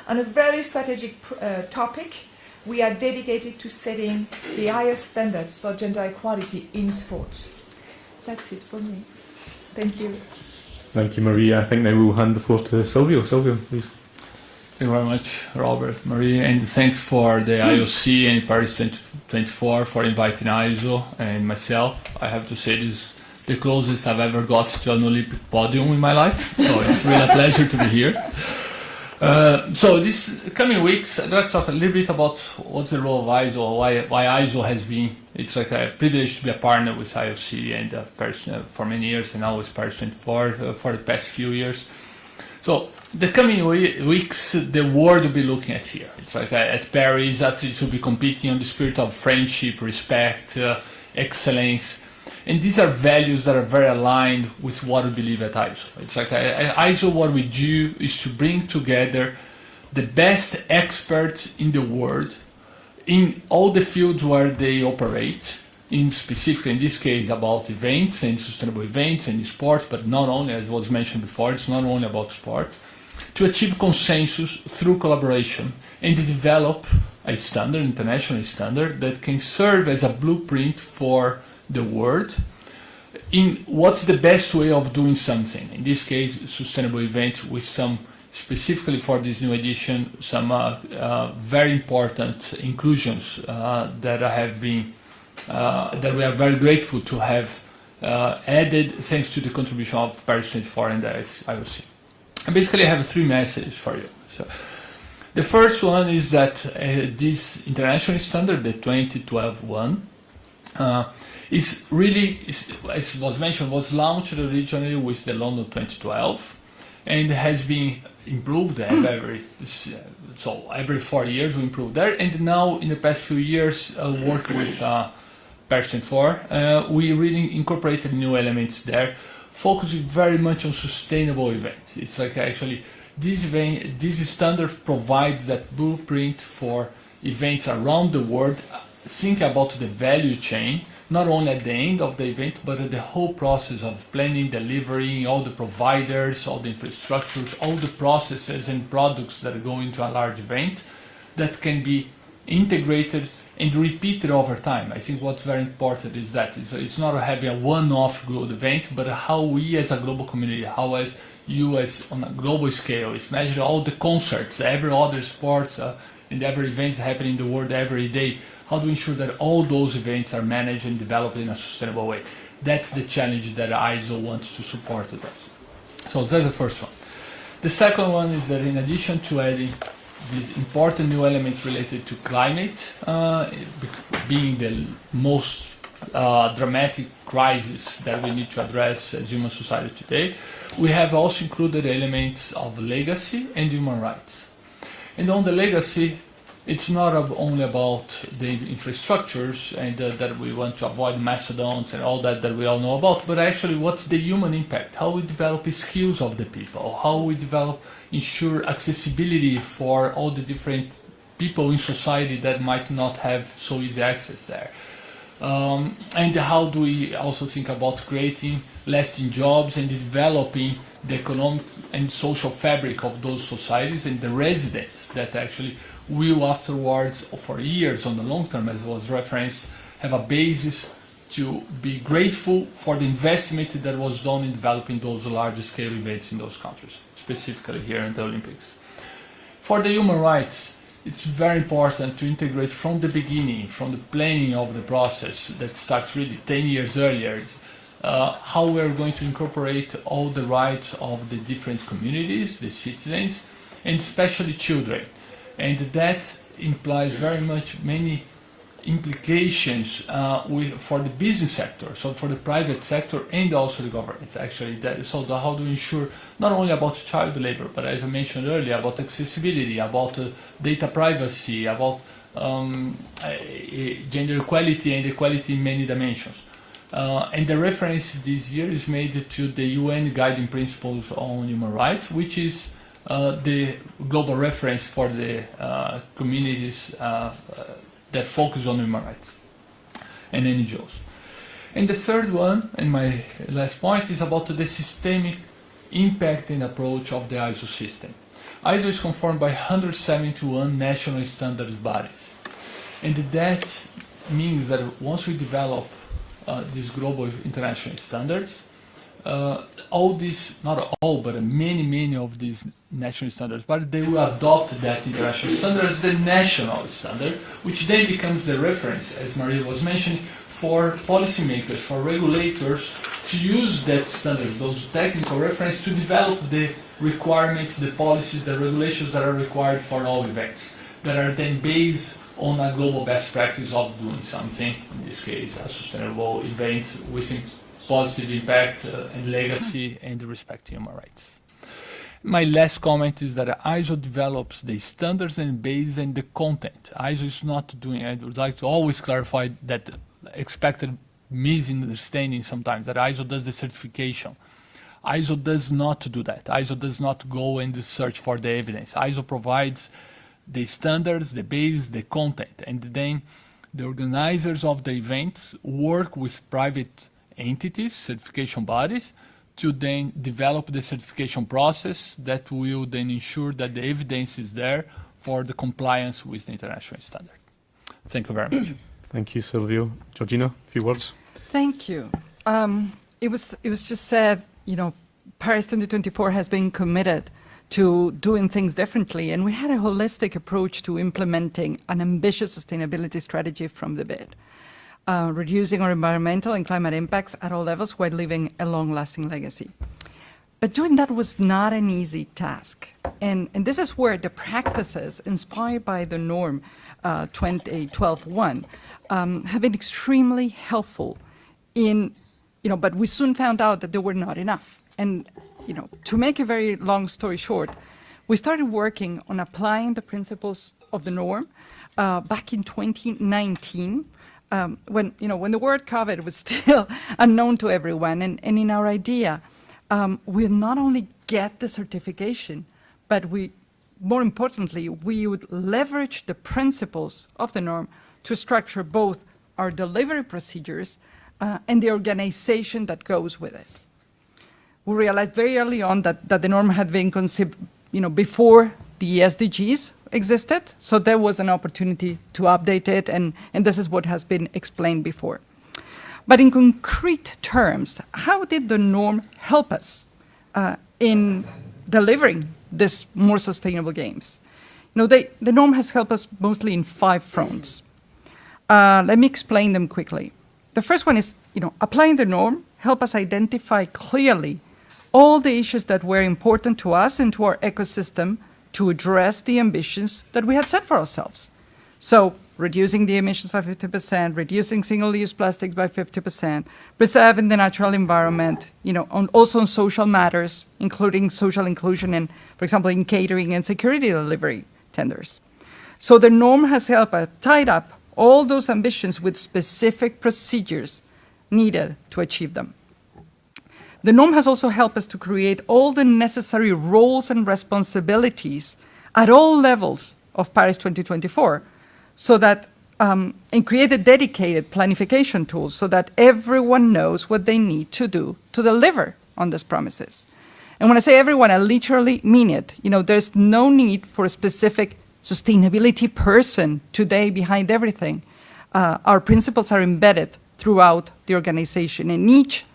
On a very strategic topic, we are dedicated to setting the highest standards for gender equality in sport. That's it for me. Thank you. Thank you, Maria. I think now we'll hand the floor to Silvio. Silvio, please. Thank you very much, Robert, Maria, and thanks for the IOC and Paris 2024 for inviting ISO and myself. I have to say this is the closest I've ever got to an Olympic podium in my life, so it's really a pleasure to be here. So these coming weeks, I'd like to talk a little bit about what's the role of ISO, why ISO has been, it's like a privilege to be a partner with IOC and Paris for many years, and now with Paris 24 for the past few years. So the coming weeks, the world will be looking at here. It's like at Paris, athletes will be competing on the spirit of friendship, respect, excellence. And these are values that are very aligned with what we believe at ISO. It's like at ISO, what we do is to bring together the best experts in the world in all the fields where they operate, in specific, in this case, about events and sustainable events and sports, but not only, as was mentioned before, it's not only about sport, to achieve consensus through collaboration and to develop a standard, international standard, that can serve as a blueprint for the world in what's the best way of doing something. In this case, sustainable events with some, specifically for this new edition, some very important inclusions that have been that we are very grateful to have added thanks to the contribution of Paris 24 and the IOC. And basically I have three messages for you. So, the first one is that this international standard, the 2012 one, is really, as was mentioned, was launched originally with the London 2012 and has been improved every 4 years we improve there, and now in the past few years working with Paris 24, we really incorporated new elements there, focusing very much on sustainable events. It's like actually this standard provides that blueprint for events around the world. Think about the value chain, not only at the end of the event, but at the whole process of planning, delivering, all the providers, all the infrastructures, all the processes and products that go into a large event that can be integrated and repeated over time. I think what's very important is that it's not having a one-off good event, but how we as a global community, how as you as on a global scale, if measure all the concerts, every other sport and every event happening in the world every day, how do we ensure that all those events are managed and developed in a sustainable way? That's the challenge that ISO wants to support with us. So that's the first one. The second one is that in addition to adding these important new elements related to climate, being the most dramatic crisis that we need to address as human society today, we have also included elements of legacy and human rights. And on the legacy, it's not only about the infrastructures and that we want to avoid mastodons and all that we all know about, but actually what's the human impact, how we develop skills of the people, how we ensure accessibility for all the different people in society that might not have so easy access there. And how do we also think about creating lasting jobs and developing the economic and social fabric of those societies and the residents that actually will afterwards, for years on the long term, as was referenced, have a basis to be grateful for the investment that was done in developing those large scale events in those countries, specifically here in the Olympics. For the human rights, it's very important to integrate from the beginning, from the planning of the process that starts really 10 years earlier, how we're going to incorporate all the rights of the different communities, the citizens, and especially children. And that implies very much many implications for the business sector, so for the private sector and also the government. Actually, how to ensure not only about child labor, but as I mentioned earlier, about accessibility, about data privacy, about gender equality and equality in many dimensions. And the reference this year is made to the UN Guiding Principles on Human Rights, which is the global reference for the communities that focus on human rights and NGOs. And the third one, and my last point, is about the systemic impact and approach of the ISO system. ISO is conformed by 171 national standards bodies. And that means that once we develop these global international standards, all these, not all, but many of these national standards, but they will adopt that international standard as the national standard, which then becomes the reference, as Maria was mentioning, for policymakers, for regulators to use that standards, those technical references, to develop the requirements, the policies, the regulations that are required for all events, that are then based on a global best practice of doing something, in this case, a sustainable event with positive impact and legacy and respect human rights. My last comment is that ISO develops the standards and base and the content. ISO is not doing, I would like to always clarify that expected misunderstanding sometimes, that ISO does the certification. ISO does not do that. ISO does not go and search for the evidence. ISO provides the standards, the base, the content, and then the organizers of the events work with private entities, certification bodies, to then develop the certification process that will then ensure that the evidence is there for the compliance with the international standard. Thank you very much. Thank you, Silvio. Georgina, a few words. Thank you. It was just said, you know, Paris 2024 has been committed to doing things differently, and we had a holistic approach to implementing an ambitious sustainability strategy from the bid, reducing our environmental and climate impacts at all levels while leaving a long-lasting legacy. But doing that was not an easy task, and this is where the practices inspired by the norm 2012-1 have been extremely helpful in, but we soon found out that they were not enough. And, to make a very long story short, we started working on applying the principles of the norm back in 2019, when the word COVID was still unknown to everyone. And in our idea, we not only get the certification, but more importantly, we would leverage the principles of the norm to structure both our delivery procedures and the organization that goes with it. We realized very early on that the norm had been conceived, before the SDGs existed, so there was an opportunity to update it, and this is what has been explained before. But in concrete terms, how did the norm help us in delivering this more sustainable games? The norm has helped us mostly in 5 fronts. Let me explain them quickly. The first one is, applying the norm help us identify clearly all the issues that were important to us and to our ecosystem to address the ambitions that we had set for ourselves. So, reducing the emissions by 50%, reducing single-use plastics by 50%, preserving the natural environment, also on social matters, including social inclusion and, for example, in catering and security delivery tenders. So the norm has helped us tie up all those ambitions with specific procedures needed to achieve them. The norm has also helped us to create all the necessary roles and responsibilities at all levels of Paris 2024, so that, and create a dedicated planification tool so that everyone knows what they need to do to deliver on these promises. And when I say everyone, I literally mean it. There's no need for a specific sustainability person today behind everything. Our principles are embedded throughout the organization, and each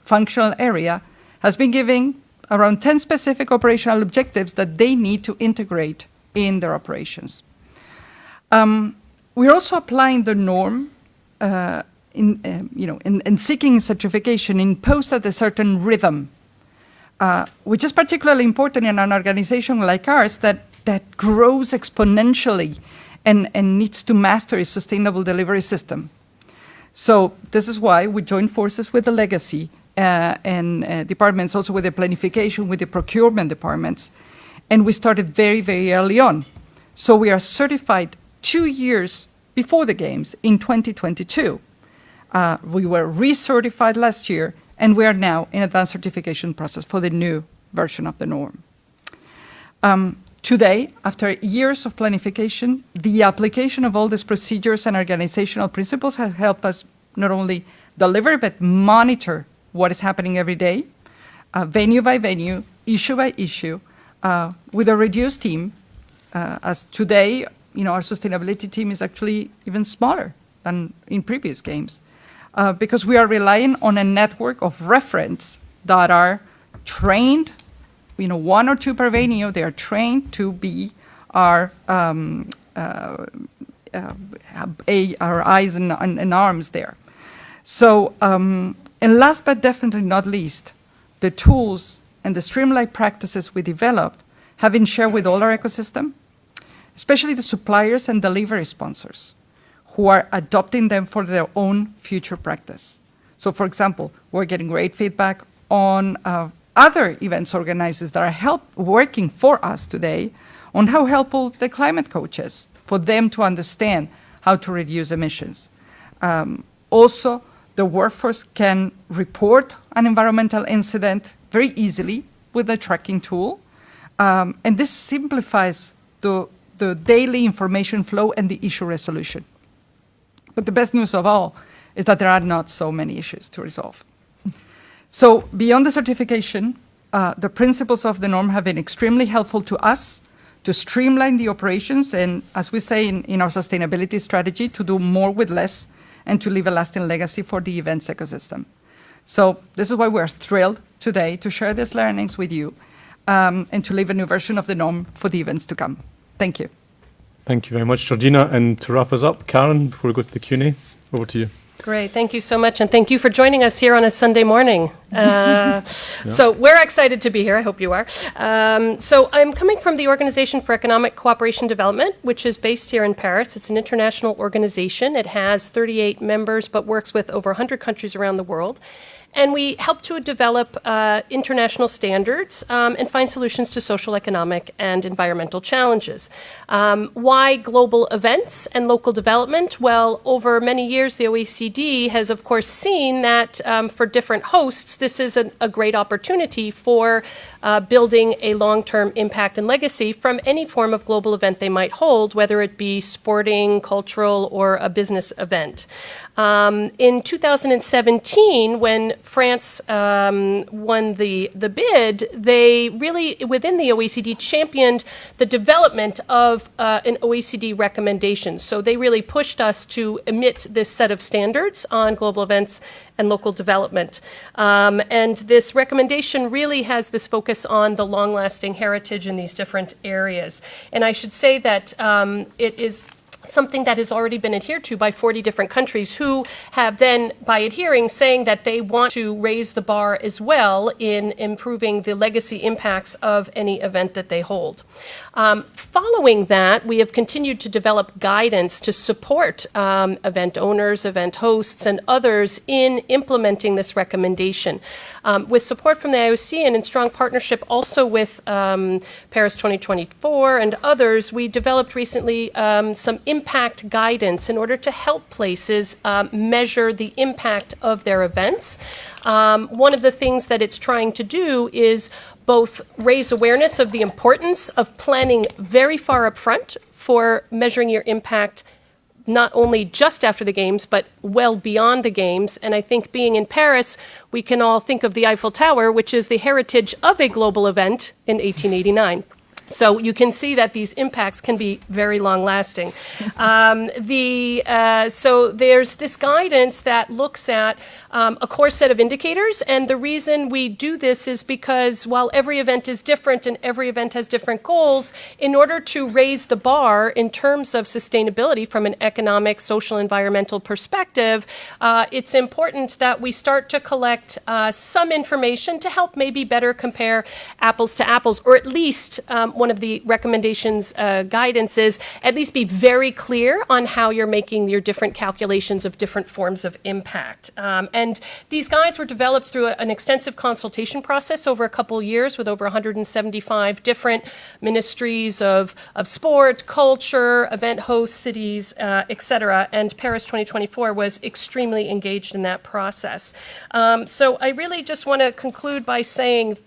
functional area has been given around 10 specific operational objectives that they need to integrate in their operations. We're also applying the norm in seeking certification imposed at a certain rhythm, which is particularly important in an organization like ours that grows exponentially and needs to master a sustainable delivery system. So this is why we joined forces with the legacy and departments, also with the planification, with the procurement departments, and we started very, very early on. So we are certified 2 years before the Games in 2022. We were recertified last year, and we are now in advanced certification process for the new version of the norm. Today, after years of planification, the application of all these procedures and organizational principles has helped us not only deliver, but monitor what is happening every day, venue by venue, issue by issue, with a reduced team, as today, our sustainability team is actually even smaller than in previous games, because we are relying on a network of referents that are trained, 1 or 2 per venue. They are trained to be our eyes and arms there. So, and last but definitely not least, the tools and the streamlined practices we developed have been shared with all our ecosystem, especially the suppliers and delivery sponsors, who are adopting them for their own future practice. So, for example, we're getting great feedback on other events organizers that are working for us today on how helpful the climate coach is for them to understand how to reduce emissions. Also, the workforce can report an environmental incident very easily with a tracking tool. And this simplifies the daily information flow and the issue resolution. But the best news of all is that there are not so many issues to resolve. So beyond the certification, the principles of the norm have been extremely helpful to us to streamline the operations and, as we say in our sustainability strategy, to do more with less and to leave a lasting legacy for the events ecosystem. So this is why we're thrilled today to share these learnings with you and to leave a new version of the norm for the events to come. Thank you. Thank you very much, Georgina. And to wrap us up, Karen, before we go to the Q&A, over to you. Great. Thank you so much. And thank you for joining us here on a Sunday morning. So we're excited to be here. I hope you are. So I'm coming from the Organization for Economic Cooperation Development, which is based here in Paris. It's an international organization. It has 38 members, but works with over 100 countries around the world. And we help to develop international standards and find solutions to social, economic, and environmental challenges. Why global events and local development? Well, over many years, the OECD has, of course, seen that for different hosts, this is a great opportunity for building a long-term impact and legacy from any form of global event they might hold, whether it be sporting, cultural, or a business event. In 2017, when France won the bid, they really, within the OECD, championed the development of an OECD recommendation. So they really pushed us to emit this set of standards on global events and local development. And this recommendation really has this focus on the long-lasting heritage in these different areas. And I should say that it is something that has already been adhered to by 40 different countries who have then, by adhering, saying that they want to raise the bar as well in improving the legacy impacts of any event that they hold. Following that, we have continued to develop guidance to support event owners, event hosts, and others in implementing this recommendation. With support from the IOC and in strong partnership also with Paris 2024 and others, we developed recently some impact guidance in order to help places measure the impact of their events. One of the things that it's trying to do is both raise awareness of the importance of planning very far up front for measuring your impact not only just after the games, but well beyond the games. And I think being in Paris, we can all think of the Eiffel Tower, which is the heritage of a global event in 1889. So you can see that these impacts can be very long-lasting. So there's this guidance that looks at a core set of indicators, and the reason we do this is because while every event is different and every event has different goals, in order to raise the bar in terms of sustainability from an economic, social, environmental perspective, it's important that we start to collect some information to help maybe better compare apples to apples, or at least one of the recommendations guidance is at least be very clear on how you're making your different calculations of different forms of impact. And these guides were developed through an extensive consultation process over a couple of years with over 175 different ministries of sport, culture, event hosts, cities, etc. And Paris 2024 was extremely engaged in that process. So I really just want to conclude by saying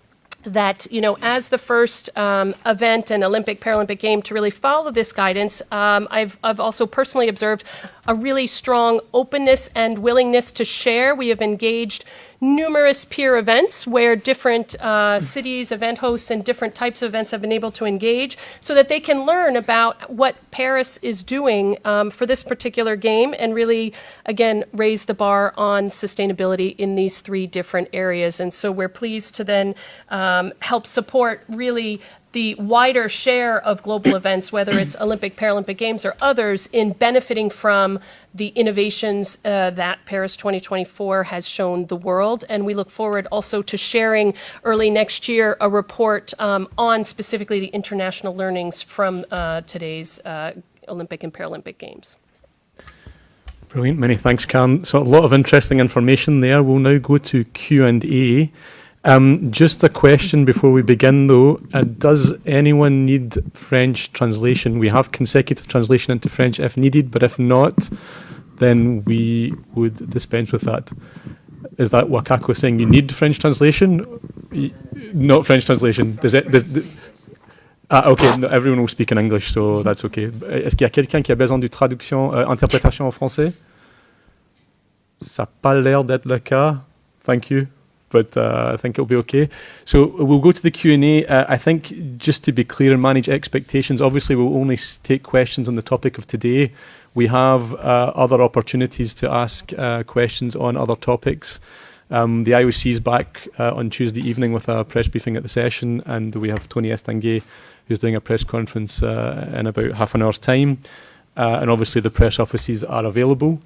that, as the first event and Olympic, Paralympic game to really follow this guidance, I've also personally observed a really strong openness and willingness to share. We have engaged numerous peer events where different cities, event hosts, and different types of events have been able to engage so that they can learn about what Paris is doing for this particular game and really, again, raise the bar on sustainability in these 3 different areas. And so we're pleased to then help support really the wider share of global events, whether it's Olympic, Paralympic Games or others, in benefiting from the innovations that Paris 2024 has shown the world. And we look forward also to sharing early next year a report on specifically the international learnings from today's Olympic and Paralympic Games. Brilliant, many thanks, Karen. So a lot of interesting information there. We'll now go to Q&A. Just a question before we begin, though. Does anyone need French translation? We have consecutive translation into French if needed, but if not, then we would dispense with that. Is that Wakako saying you need French translation? Not French translation. Ok, no, everyone will speak in English, so that's okay. Est-ce qu'il y a quelqu'un qui a besoin de traduction, interprétation en français? Ça n'a pas l'air d'être le cas. Thank you. But I think it'll be okay. So we'll go to the Q&A. I think just to be clear and manage expectations, obviously we'll only take questions on the topic of today. We have other opportunities to ask questions on other topics. The IOC is back on Tuesday evening with a press briefing at the session, and we have Tony Estanguet who's doing a press conference in about half an hour's time. And obviously the press offices are available.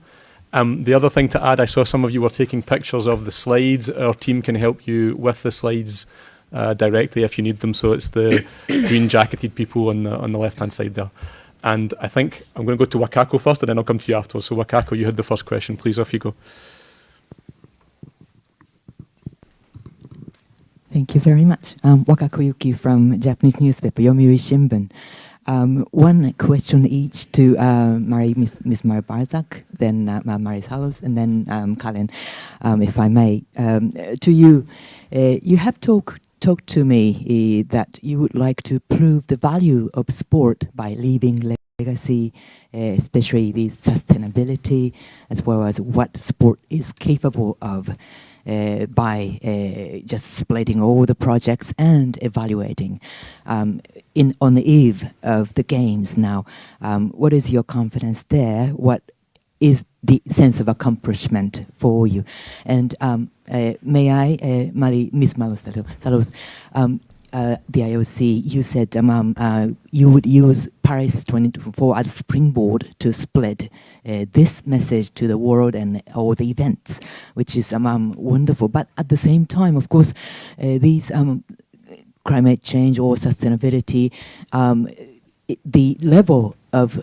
The other thing to add, I saw some of you were taking pictures of the slides. Our team can help you with the slides directly if you need them. So it's the green jacketed people on the left-hand side there. And I think I'm going to go to Wakako first, and then I'll come to you afterwards. So Wakako, you had the first question. Please, off you go. Thank you very much. Wakako Yuki from Japanese newspaper Yomiuri Shimbun. One question each to Miss Mary Barzak, then Marie Salos, and then Karen, if I may. To you, you have talked to me that you would like to prove the value of sport by leaving legacy, especially the sustainability, as well as what sport is capable of. By just splitting all the projects and evaluating on the eve of the games now. What is your confidence there? What is the sense of accomplishment for you? And may I, Miss Salos, the IOC, you said you would use Paris 2024 as a springboard to spread this message to the world and all the events, which is wonderful. But at the same time, of course, these climate change or sustainability, the level of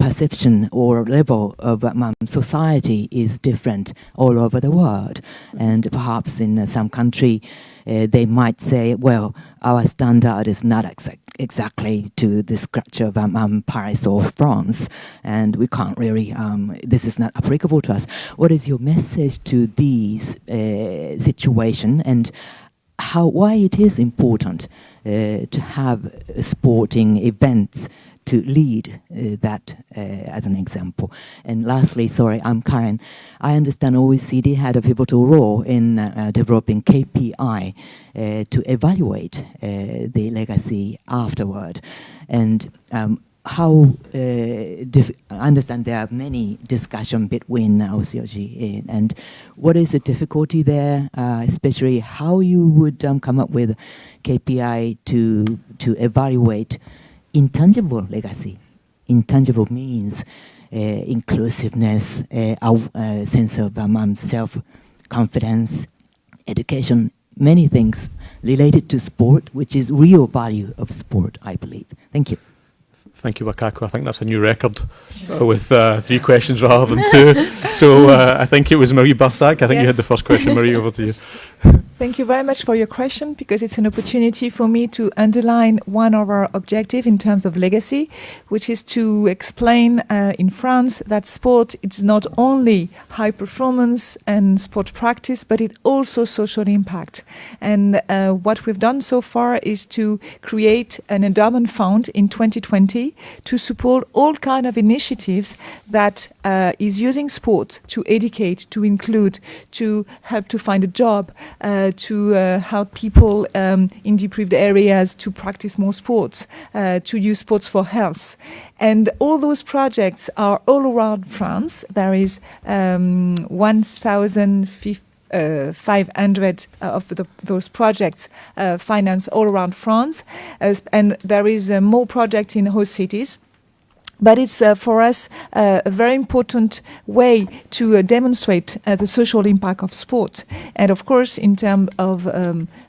perception or level of society is different all over the world. And perhaps in some country, they might say, well, our standard is not exactly to the scratch of Paris or France, and we can't really, this is not applicable to us. What is your message to these situation, and why it is important to have sporting events to lead that as an example? And lastly, sorry, I'm Karen. I understand OECD had a pivotal role in developing KPI to evaluate the legacy afterward. And how I understand there are many discussions between OCOG and what is the difficulty there, especially how you would come up with KPI to evaluate intangible legacy. Intangible means inclusiveness, a sense of self-confidence, education, many things related to sport, which is real value of sport, I believe. Thank you. Thank you, Wakako. I think that's a new record with 3 questions rather than 2. So I think it was Marie Barsac. I think you had the first question. Marie, over to you. Thank you very much for your question, because it's an opportunity for me to underline one of our objectives in terms of legacy, which is to explain in France that sport is not only high performance and sport practice, but it also social impact. And what we've done so far is to create an endowment fund in 2020 to support all kinds of initiatives that is using sport to educate, to include, to help to find a job, to help people in deprived areas to practice more sports, to use sports for health. And all those projects are all around France. There is 1,500 of those projects financed all around France. And there is more projects in host cities. But it's for us a very important way to demonstrate the social impact of sport. And of course, in terms of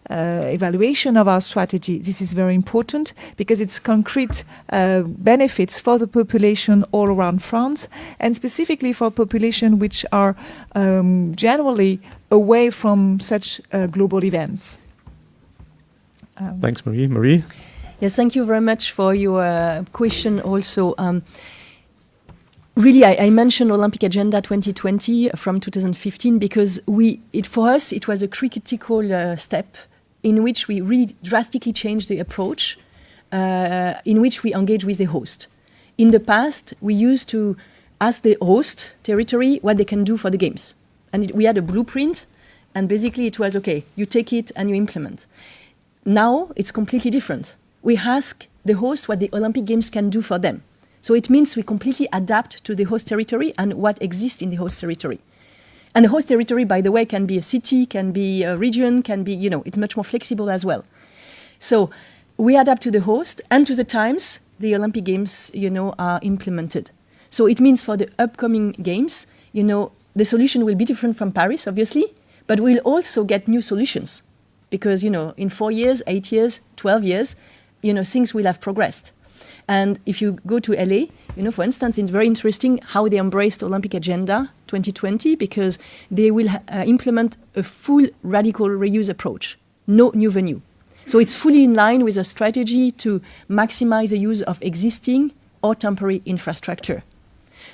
evaluation of our strategy, this is very important because it's concrete benefits for the population all around France, and specifically for population which are generally away from such global events. Thanks, Marie. Marie? Yes, thank you very much for your question also. Really, I mentioned Olympic Agenda 2020 from 2015 because for us, it was a critical step in which we really drastically changed the approach in which we engage with the host. In the past, we used to ask the host territory what they can do for the games. And we had a blueprint, and basically it was, okay, you take it and you implement. Now, it's completely different. We ask the host what the Olympic Games can do for them. So it means we completely adapt to the host territory and what exists in the host territory. And the host territory, by the way, can be a city, can be a region, can be, it's much more flexible as well. So we adapt to the host and to the times the Olympic Games, are implemented. So it means for the upcoming games, the solution will be different from Paris, obviously, but we'll also get new solutions. Because, in 4 years, 8 years, 12 years, things will have progressed. And if you go to LA, for instance, it's very interesting how they embraced Olympic Agenda 2020 because they will implement a full radical reuse approach, no new venue. So it's fully in line with a strategy to maximize the use of existing or temporary infrastructure.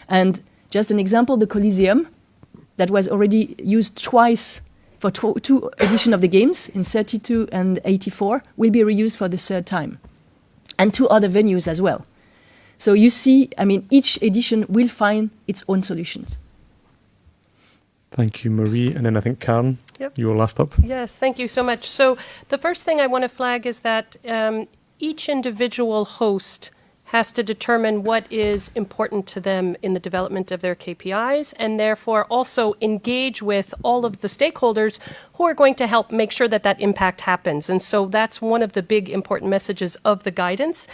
And just an example, the Coliseum that was already used twice for two editions of the Games in 32 and 84 will be reused for the third time. And 2 other venues as well. So you see, each edition will find its own solutions. Thank you, Marie. And then I think Karen, Yep. you were last up. Yes, thank you so much. So the first thing I want to flag is that each individual host has to determine what is important to them in the development of their KPIs and therefore also engage with all of the stakeholders who are going to help make sure that that impact happens. And so that's one of the big important messages of the guidance.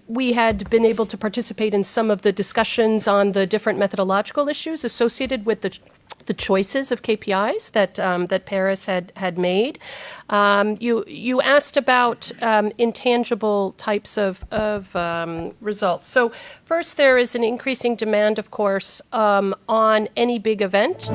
We had been able to participate in some of the discussions on the different methodological issues associated with the choices of KPIs that Paris had made. You asked about intangible types of results. So first, there is an increasing demand, of course, on any big event.